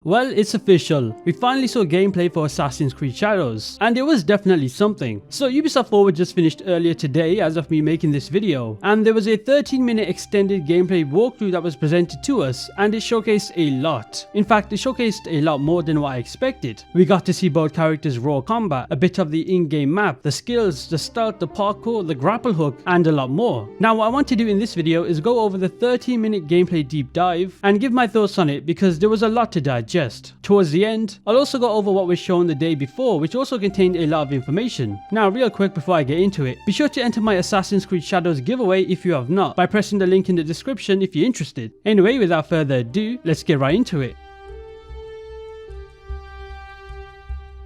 Well, it's official. We finally saw gameplay for Assassin's Creed Shadows, and it was definitely something. So Ubisoft Forward just finished earlier today as of me making this video, and there was a 13-minute extended gameplay walkthrough that was presented to us, and it showcased a lot. In fact, it showcased a lot more than what I expected. We got to see both characters' raw combat, a bit of the in-game map, the skills, the stealth, the parkour, the grapple hook, and a lot more. Now what I want to do in this video is go over the 13-minute gameplay deep dive and give my thoughts on it because there was a lot to digest. Towards the end, I'll also go over what was shown the day before, which also contained a lot of information. Now real quick before I get into it, be sure to enter my Assassin's Creed Shadows giveaway if you have not by pressing the link in the description if you're interested. Anyway, without further ado, let's get right into it.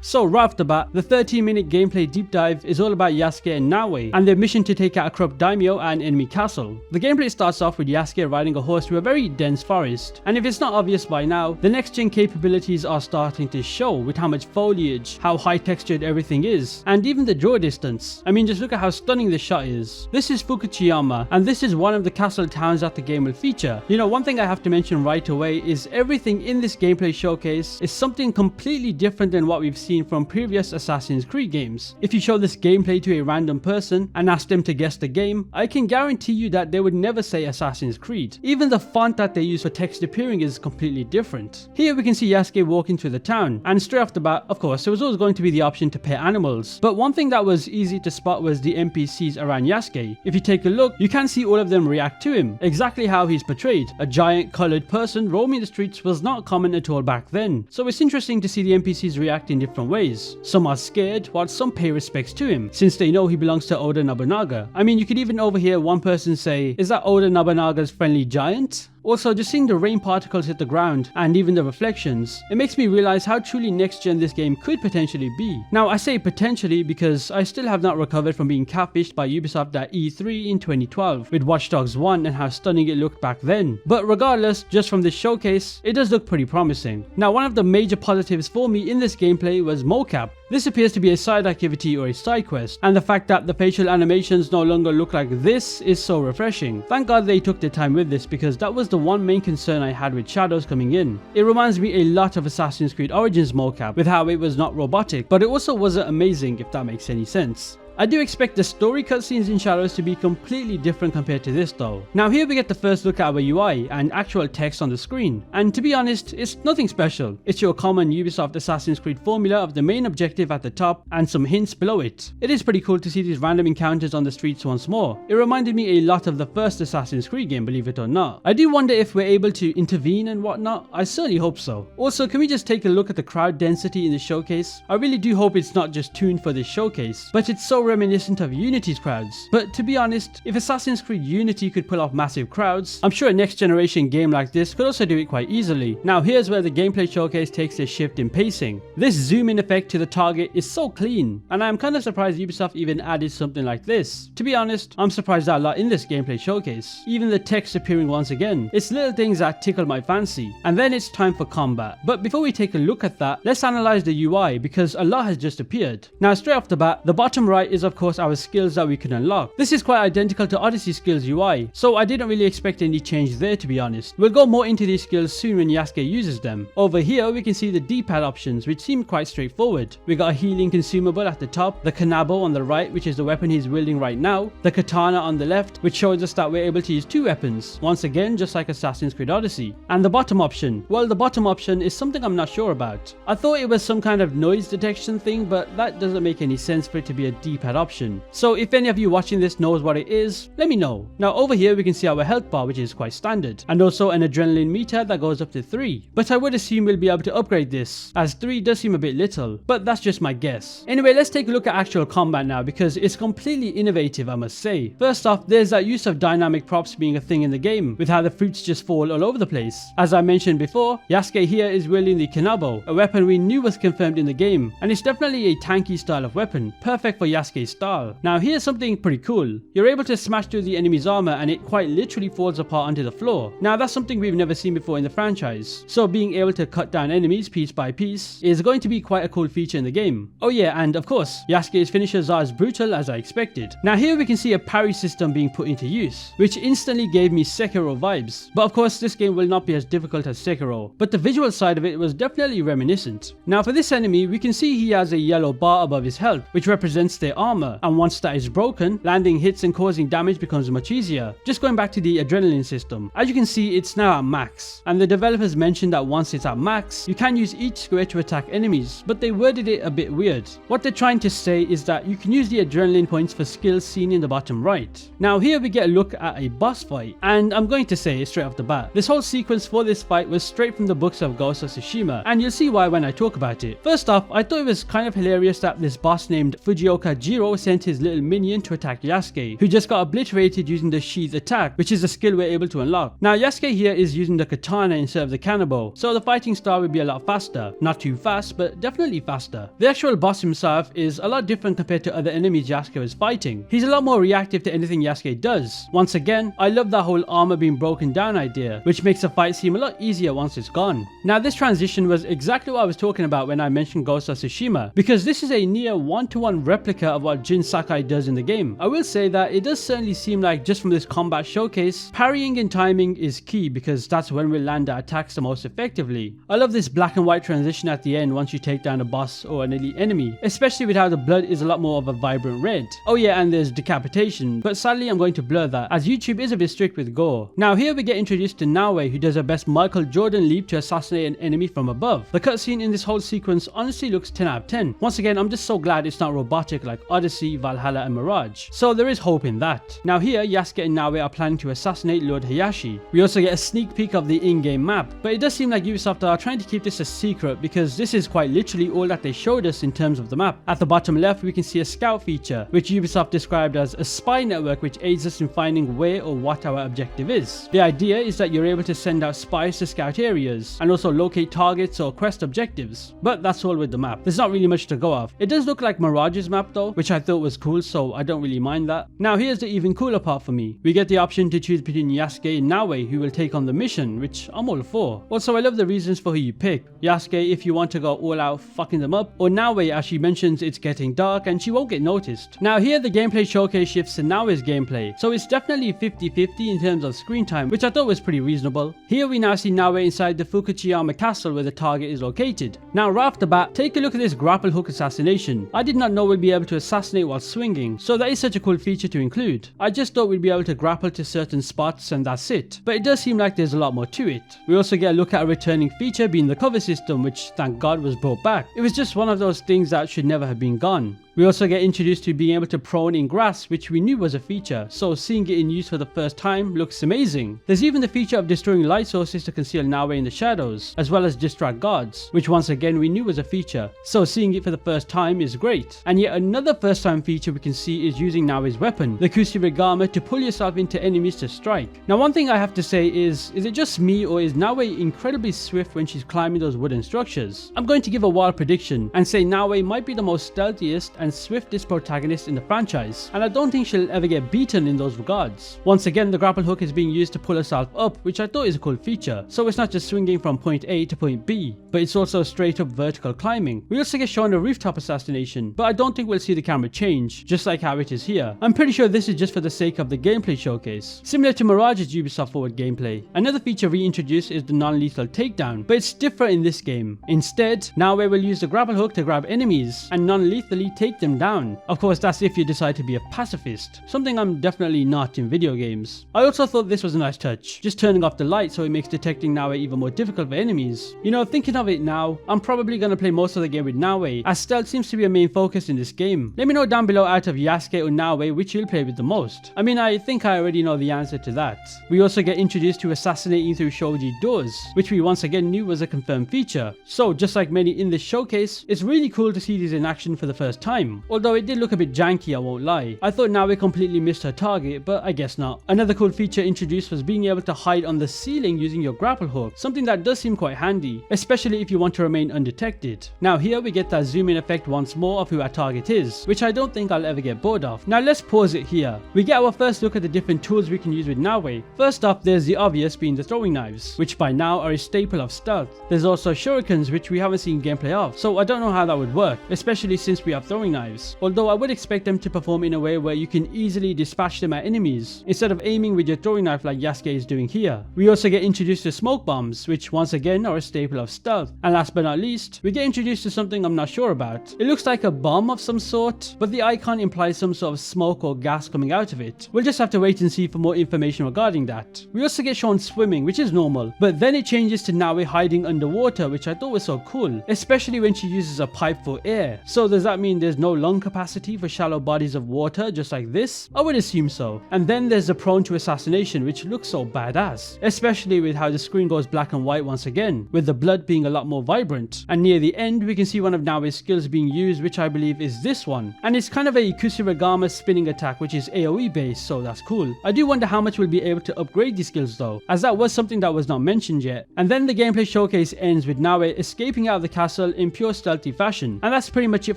So right off the bat, the 13-minute gameplay deep dive is all about Yasuke and Naoe and their mission to take out a corrupt daimyo and enemy castle. The gameplay starts off with Yasuke riding a horse through a very dense forest, and if it's not obvious by now, the next gen capabilities are starting to show with how much foliage, how high textured everything is, and even the draw distance. I mean, just look at how stunning the shot is. This is Fukuchiyama, and this is one of the castle towns that the game will feature. You know, one thing I have to mention right away is everything in this gameplay showcase is something completely different than what we've seen from previous Assassin's Creed games. If you show this gameplay to a random person and ask them to guess the game, I can guarantee you that they would never say Assassin's Creed. Even the font that they use for text appearing is completely different. Here we can see Yasuke walking through the town, and straight off the bat, of course, there was always going to be the option to pet animals. But one thing that was easy to spot was the NPCs around Yasuke. If you take a look, you can see all of them react to him, exactly how he's portrayed. A giant coloured person roaming the streets was not common at all back then. So it's interesting to see the NPCs react in different ways. Some are scared, while some pay respects to him, since they know he belongs to Oda Nobunaga. I mean, you could even overhear one person say, "Is that Oda Nobunaga's friendly giant?" Also, just seeing the rain particles hit the ground and even the reflections, it makes me realize how truly next gen this game could potentially be. Now I say potentially because I still have not recovered from being catfished by Ubisoft at E3 in 2012 with Watch Dogs 1 and how stunning it looked back then. But regardless, just from this showcase, it does look pretty promising. Now one of the major positives for me in this gameplay was mocap. This appears to be a side activity or a side quest, and the fact that the facial animations no longer look like this is so refreshing. Thank God they took their time with this because that was the one main concern I had with Shadows coming in. It reminds me a lot of Assassin's Creed Origins mocap with how it was not robotic, but it also wasn't amazing, if that makes any sense. I do expect the story cutscenes in Shadows to be completely different compared to this though. Now here we get the first look at our UI and actual text on the screen, and to be honest, it's nothing special. It's your common Ubisoft Assassin's Creed formula of the main objective at the top and some hints below it. It is pretty cool to see these random encounters on the streets once more. It reminded me a lot of the first Assassin's Creed game, believe it or not. I do wonder if we're able to intervene and whatnot. I certainly hope so. Also, can we just take a look at the crowd density in the showcase? I really do hope it's not just tuned for this showcase, but it's so reminiscent of Unity's crowds. But to be honest, if Assassin's Creed Unity could pull off massive crowds, I'm sure a next generation game like this could also do it quite easily. Now here's where the gameplay showcase takes a shift in pacing. This zoom in effect to the target is so clean, and I'm kind of surprised Ubisoft even added something like this. To be honest, I'm surprised at a lot in this gameplay showcase. Even the text appearing once again. It's little things that tickle my fancy. And then it's time for combat. But before we take a look at that, let's analyze the UI because a lot has just appeared. Now straight off the bat, the bottom right is of course our skills that we can unlock. This is quite identical to Odyssey skills UI, so I didn't really expect any change there, to be honest. We'll go more into these skills soon when Yasuke uses them. Over here we can see the D-pad options, which seem quite straightforward. We got a healing consumable at the top, the kanabo on the right, which is the weapon he's wielding right now, the katana on the left, which shows us that we're able to use two weapons, once again just like Assassin's Creed Odyssey. And the bottom option, well, the bottom option is something I'm not sure about. I thought it was some kind of noise detection thing, but that doesn't make any sense for it to be a D-pad option. So if any of you watching this knows what it is, let me know. Now over here we can see our health bar, which is quite standard, and also an adrenaline meter that goes up to 3. But I would assume we'll be able to upgrade this, as 3 does seem a bit little, but that's just my guess. Anyway, let's take a look at actual combat now because it's completely innovative, I must say. First off, there's that use of dynamic props being a thing in the game, with how the fruits just fall all over the place. As I mentioned before, Yasuke here is wielding the kanabo, a weapon we knew was confirmed in the game, and it's definitely a tanky style of weapon, perfect for Yasuke Yasuke's style. Now here's something pretty cool. You're able to smash through the enemy's armor and it quite literally falls apart onto the floor. Now that's something we've never seen before in the franchise. So being able to cut down enemies piece by piece is going to be quite a cool feature in the game. Oh yeah, and of course, Yasuke's finishers are as brutal as I expected. Now here we can see a parry system being put into use, which instantly gave me Sekiro vibes. But of course this game will not be as difficult as Sekiro, but the visual side of it was definitely reminiscent. Now for this enemy, we can see he has a yellow bar above his health, which represents their armor, and once that is broken, landing hits and causing damage becomes much easier. Just going back to the adrenaline system, as you can see it's now at max, and the developers mentioned that once it's at max, you can use each square to attack enemies, but they worded it a bit weird. What they're trying to say is that you can use the adrenaline points for skills seen in the bottom right. Now here we get a look at a boss fight, and I'm going to say straight off the bat, this whole sequence for this fight was straight from the books of Ghost of Tsushima, and you'll see why when I talk about it. First off, I thought it was kind of hilarious that this boss named Fujioka Jiro sent his little minion to attack Yasuke, who just got obliterated using the sheath attack, which is a skill we're able to unlock. Now Yasuke here is using the katana instead of the cannonball, so the fighting style will be a lot faster. Not too fast, but definitely faster. The actual boss himself is a lot different compared to other enemies Yasuke is fighting. He's a lot more reactive to anything Yasuke does. Once again, I love that whole armor being broken down idea, which makes the fight seem a lot easier once it's gone. Now this transition was exactly what I was talking about when I mentioned Ghost of Tsushima, because this is a near one-to-one replica of what Jin Sakai does in the game. I will say that it does certainly seem like just from this combat showcase, parrying and timing is key because that's when we'll land our attacks the most effectively. I love this black and white transition at the end once you take down a boss or an elite enemy, especially with how the blood is a lot more of a vibrant red. Oh yeah, and there's decapitation, but sadly I'm going to blur that as YouTube is a bit strict with gore. Now here we get introduced to Naoe, who does her best Michael Jordan leap to assassinate an enemy from above. The cutscene in this whole sequence honestly looks 10 out of 10. Once again, I'm just so glad it's not robotic like Odyssey, Valhalla and Mirage. So there is hope in that. Now here, Yasuke and Naoe are planning to assassinate Lord Hayashi. We also get a sneak peek of the in-game map, but it does seem like Ubisoft are trying to keep this a secret because this is quite literally all that they showed us in terms of the map. At the bottom left, we can see a scout feature, which Ubisoft described as a spy network which aids us in finding where or what our objective is. The idea is that you're able to send out spies to scout areas and also locate targets or quest objectives, but that's all with the map. There's not really much to go off. It does look like Mirage's map though, which I thought was cool, so I don't really mind that. Now here's the even cooler part for me. We get the option to choose between Yasuke and Naoe, who will take on the mission, which I'm all for. Also, I love the reasons for who you pick. Yasuke if you want to go all out fucking them up, or Naoe as she mentions it's getting dark and she won't get noticed. Now here the gameplay showcase shifts to Naoe's gameplay, so it's definitely 50-50 in terms of screen time, which I thought was pretty reasonable. Here we now see Naoe inside the Fukuchiyama castle where the target is located. Now right off the bat, take a look at this grapple hook assassination. I did not know we'd be able to assassinate while swinging, so that is such a cool feature to include. I just thought we'd be able to grapple to certain spots and that's it, but it does seem like there's a lot more to it. We also get a look at a returning feature being the cover system, which thank God was brought back. It was just one of those things that should never have been gone. We also get introduced to being able to prone in grass, which we knew was a feature, so seeing it in use for the first time looks amazing. There's even the feature of destroying light sources to conceal Naoe in the shadows, as well as distract guards, which once again we knew was a feature, so seeing it for the first time is great. And yet another first time feature we can see is using Naoe's weapon, the Kusarigama, to pull yourself into enemies to strike. Now one thing I have to say is it just me or is Naoe incredibly swift when she's climbing those wooden structures? I'm going to give a wild prediction and say Naoe might be the most stealthiest and swiftest protagonist in the franchise, and I don't think she'll ever get beaten in those regards. Once again, the grapple hook is being used to pull herself up, which I thought is a cool feature, so it's not just swinging from point A to point B, but it's also straight up vertical climbing. We also get shown a rooftop assassination, but I don't think we'll see the camera change, just like how it is here. I'm pretty sure this is just for the sake of the gameplay showcase, similar to Mirage's Ubisoft forward gameplay. Another feature reintroduced is the non-lethal takedown, but it's different in this game. Instead, Naoe will use the grapple hook to grab enemies and non-lethally take them down. Of course, that's if you decide to be a pacifist, something I'm definitely not in video games. I also thought this was a nice touch, just turning off the light so it makes detecting Naoe even more difficult for enemies. You know, thinking of it now, I'm probably gonna play most of the game with Naoe, as stealth seems to be a main focus in this game. Let me know down below out of Yasuke or Naoe which you'll play with the most. I mean, I think I already know the answer to that. We also get introduced to assassinating through shoji doors, which we once again knew was a confirmed feature. So just like many in this showcase, it's really cool to see these in action for the first time. time. Although it did look a bit janky, I won't lie. I thought Naoe completely missed her target, but I guess not. Another cool feature introduced was being able to hide on the ceiling using your grapple hook, something that does seem quite handy, especially if you want to remain undetected. Now here we get that zoom in effect once more of who our target is, which I don't think I'll ever get bored of. Now let's pause it here. We get our first look at the different tools we can use with Naoe. First off, there's the obvious being the throwing knives, which by now are a staple of stealth. There's also shurikens, which we haven't seen gameplay of, so I don't know how that would work, especially since we have throwing knives. Although I would expect them to perform in a way where you can easily dispatch them at enemies, instead of aiming with your throwing knife like Yasuke is doing here. We also get introduced to smoke bombs, which once again are a staple of stealth. And last but not least, we get introduced to something I'm not sure about. It looks like a bomb of some sort, but the icon implies some sort of smoke or gas coming out of it. We'll just have to wait and see for more information regarding that. We also get shown swimming, which is normal, but then it changes to Naoe hiding underwater, which I thought was so cool, especially when she uses a pipe for air. So does that mean there's no lung capacity for shallow bodies of water just like this? I would assume so. And then there's the prone to assassination, which looks so badass, especially with how the screen goes black and white once again, with the blood being a lot more vibrant. And near the end we can see one of Naoe's skills being used, which I believe is this one, and it's kind of a Kusarigama spinning attack, which is AoE based, so that's cool. I do wonder how much we'll be able to upgrade these skills though, as that was something that was not mentioned yet. And then the gameplay showcase ends with Naoe escaping out of the castle in pure stealthy fashion, and that's pretty much it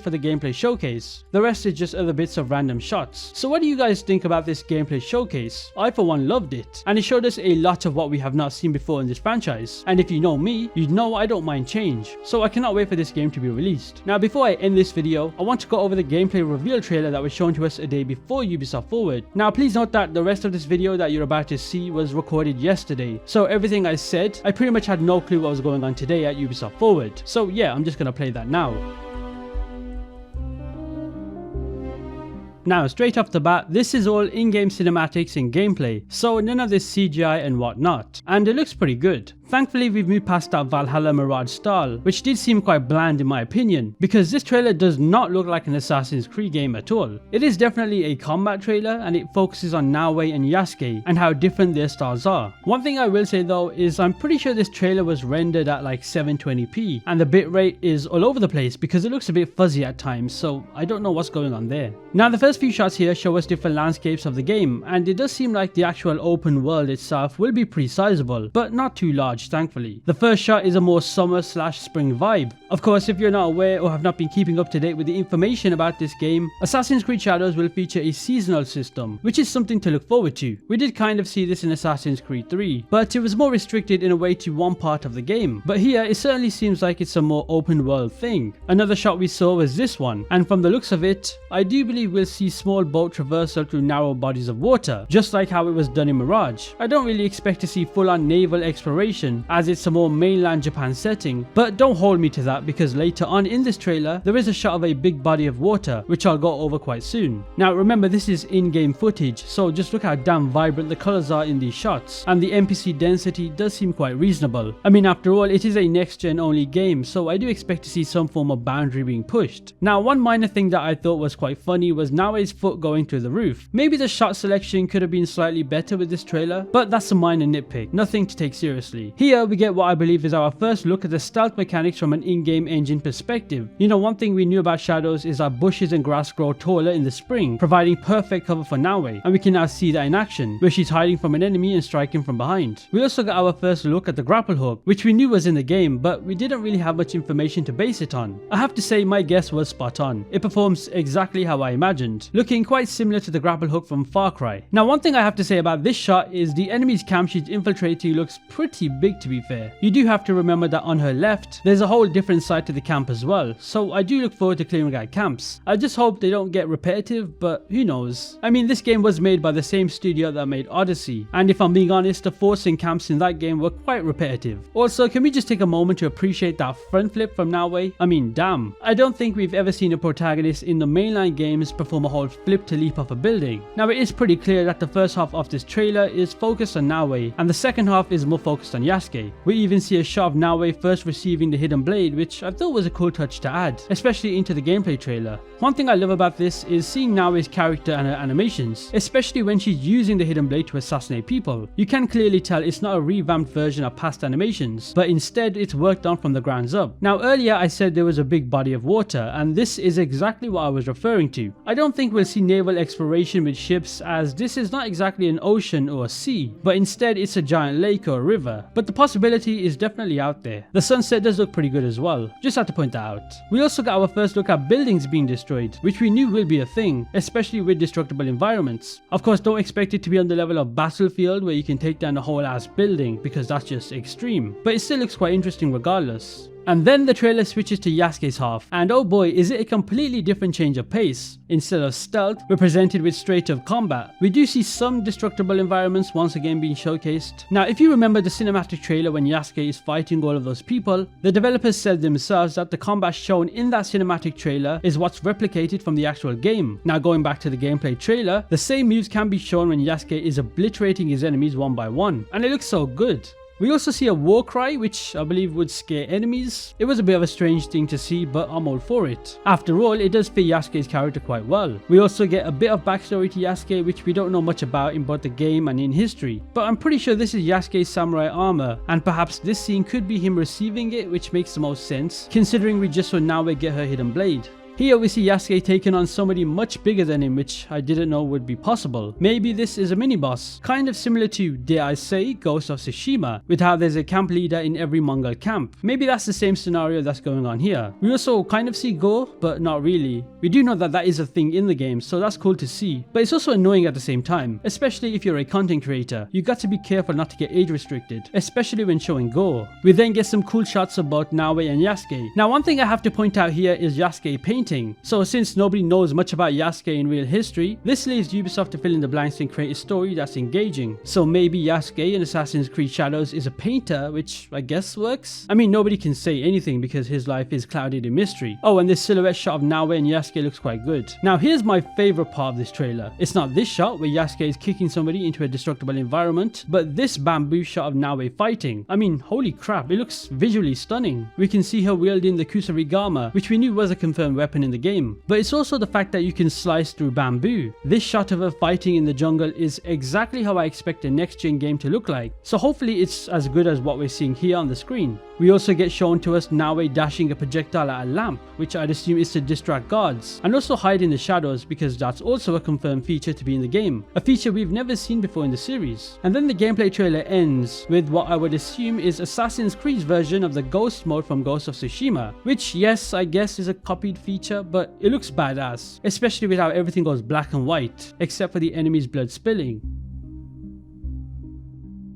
for the gameplay showcase. The rest is just other bits of random shots. So what do you guys think about this gameplay showcase? I for one loved it, and it showed us a lot of what we have not seen before in this franchise, and if you know me, you'd know I don't mind change, so I cannot wait for this game to be released. Now before I end this video, I want to go over the gameplay reveal trailer that was shown to us a day before Ubisoft Forward. Now please note that the rest of this video that you're about to see was recorded yesterday, so everything I said, I pretty much had no clue what was going on today at Ubisoft Forward. So yeah, I'm just gonna play that now. Now straight off the bat, this is all in-game cinematics and gameplay, so none of this CGI and whatnot, and it looks pretty good. Thankfully we've moved past that Valhalla Mirage style, which did seem quite bland in my opinion, because this trailer does not look like an Assassin's Creed game at all. It is definitely a combat trailer, and it focuses on Naoe and Yasuke and how different their styles are. One thing I will say though is I'm pretty sure this trailer was rendered at like 720p, and the bitrate is all over the place because it looks a bit fuzzy at times, so I don't know what's going on there. Now the first few shots here show us different landscapes of the game, and it does seem like the actual open world itself will be pretty sizable, but not too large thankfully. The first shot is a more summer/spring vibe. Of course, if you're not aware or have not been keeping up to date with the information about this game, Assassin's Creed Shadows will feature a seasonal system, which is something to look forward to. We did kind of see this in Assassin's Creed 3, but it was more restricted in a way to one part of the game, but here it certainly seems like it's a more open world thing. Another shot we saw was this one, and from the looks of it, I do believe we'll see small boat traversal through narrow bodies of water, just like how it was done in Mirage. I don't really expect to see full-on naval exploration, as it's a more mainland Japan setting, but don't hold me to that because later on in this trailer there is a shot of a big body of water, which I'll go over quite soon. Now remember, this is in-game footage, so just look how damn vibrant the colours are in these shots, and the NPC density does seem quite reasonable. I mean, after all, it is a next-gen only game, so I do expect to see some form of boundary being pushed. Now one minor thing that I thought was quite funny was Naoe's foot going through the roof. Maybe the shot selection could have been slightly better with this trailer, but that's a minor nitpick, nothing to take seriously. Here we get what I believe is our first look at the stealth mechanics from an in-game engine perspective. You know, one thing we knew about Shadows is that bushes and grass grow taller in the spring, providing perfect cover for Naoe, and we can now see that in action, where she's hiding from an enemy and striking from behind. We also got our first look at the grapple hook, which we knew was in the game, but we didn't really have much information to base it on. I have to say my guess was spot on. It performs exactly how I imagined, looking quite similar to the grapple hook from Far Cry. Now one thing I have to say about this shot is the enemy's camp she's infiltrating looks pretty big, to be fair. You do have to remember that on her left there's a whole different side to the camp as well, so I do look forward to clearing out camps. I just hope they don't get repetitive, but who knows. I mean, this game was made by the same studio that made Odyssey, and if I'm being honest, the forcing camps in that game were quite repetitive. Also, can we just take a moment to appreciate that front flip from Naoe? I mean, damn. I don't think we've ever seen a protagonist in the mainline games perform a whole flip to leap off a building. Now it is pretty clear that the first half of this trailer is focused on Naoe, and the second half is more focused on Yasuke. Yasuke. We even see a shot of Naoe first receiving the hidden blade, which I thought was a cool touch to add, especially into the gameplay trailer. One thing I love about this is seeing Naoe's character and her animations, especially when she's using the hidden blade to assassinate people. You can clearly tell it's not a revamped version of past animations, but instead it's worked on from the ground up. Now earlier I said there was a big body of water, and this is exactly what I was referring to. I don't think we'll see naval exploration with ships, as this is not exactly an ocean or a sea, but instead it's a giant lake or a river. But the possibility is definitely out there. The sunset does look pretty good as well, just had to point that out. We also got our first look at buildings being destroyed, which we knew will be a thing, especially with destructible environments. Of course, don't expect it to be on the level of Battlefield where you can take down a whole ass building, because that's just extreme, but it still looks quite interesting regardless. And then the trailer switches to Yasuke's half, and oh boy, is it a completely different change of pace. Instead of stealth, we're presented with straight up combat. We do see some destructible environments once again being showcased. Now if you remember the cinematic trailer when Yasuke is fighting all of those people, the developers said themselves that the combat shown in that cinematic trailer is what's replicated from the actual game. Now going back to the gameplay trailer, the same moves can be shown when Yasuke is obliterating his enemies one by one, and it looks so good. We also see a war cry, which I believe would scare enemies. It was a bit of a strange thing to see, but I'm all for it. After all, it does fit Yasuke's character quite well. We also get a bit of backstory to Yasuke, which we don't know much about in both the game and in history. But I'm pretty sure this is Yasuke's samurai armor, and perhaps this scene could be him receiving it, which makes the most sense, considering we just saw Naoe get her hidden blade. Here we see Yasuke taking on somebody much bigger than him, which I didn't know would be possible. Maybe this is a mini-boss, kind of similar to, dare I say, Ghost of Tsushima, with how there's a camp leader in every Mongol camp. Maybe that's the same scenario that's going on here. We also kind of see gore, but not really. We do know that that is a thing in the game, so that's cool to see, but it's also annoying at the same time, especially if you're a content creator. You got to be careful not to get age restricted, especially when showing gore. We then get some cool shots of both Naoe and Yasuke. Now one thing I have to point out here is Yasuke painting. So since nobody knows much about Yasuke in real history, this leaves Ubisoft to fill in the blanks and create a story that's engaging. So maybe Yasuke in Assassin's Creed Shadows is a painter, which I guess works. I mean, nobody can say anything because his life is clouded in mystery. Oh, and this silhouette shot of Naoe and Yasuke looks quite good. Now here's my favorite part of this trailer. It's not this shot where Yasuke is kicking somebody into a destructible environment, but this bamboo shot of Naoe fighting. I mean, holy crap, it looks visually stunning. We can see her wielding the kusarigama, which we knew was a confirmed weapon in the game, but it's also the fact that you can slice through bamboo. This shot of her fighting in the jungle is exactly how I expect a next gen game to look like, so hopefully it's as good as what we're seeing here on the screen. We also get shown to us Naoe dashing a projectile at a lamp, which I'd assume is to distract guards, and also hide in the shadows because that's also a confirmed feature to be in the game, a feature we've never seen before in the series. And then the gameplay trailer ends with what I would assume is Assassin's Creed's version of the ghost mode from Ghost of Tsushima, which yes, I guess is a copied feature, but it looks badass, especially with how everything goes black and white, except for the enemy's blood spilling.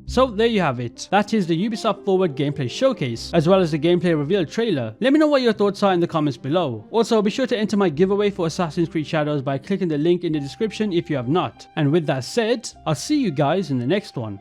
So there you have it. That is the Ubisoft Forward gameplay showcase, as well as the gameplay reveal trailer. Let me know what your thoughts are in the comments below. Also, be sure to enter my giveaway for Assassin's Creed Shadows by clicking the link in the description if you have not. And with that said, I'll see you guys in the next one.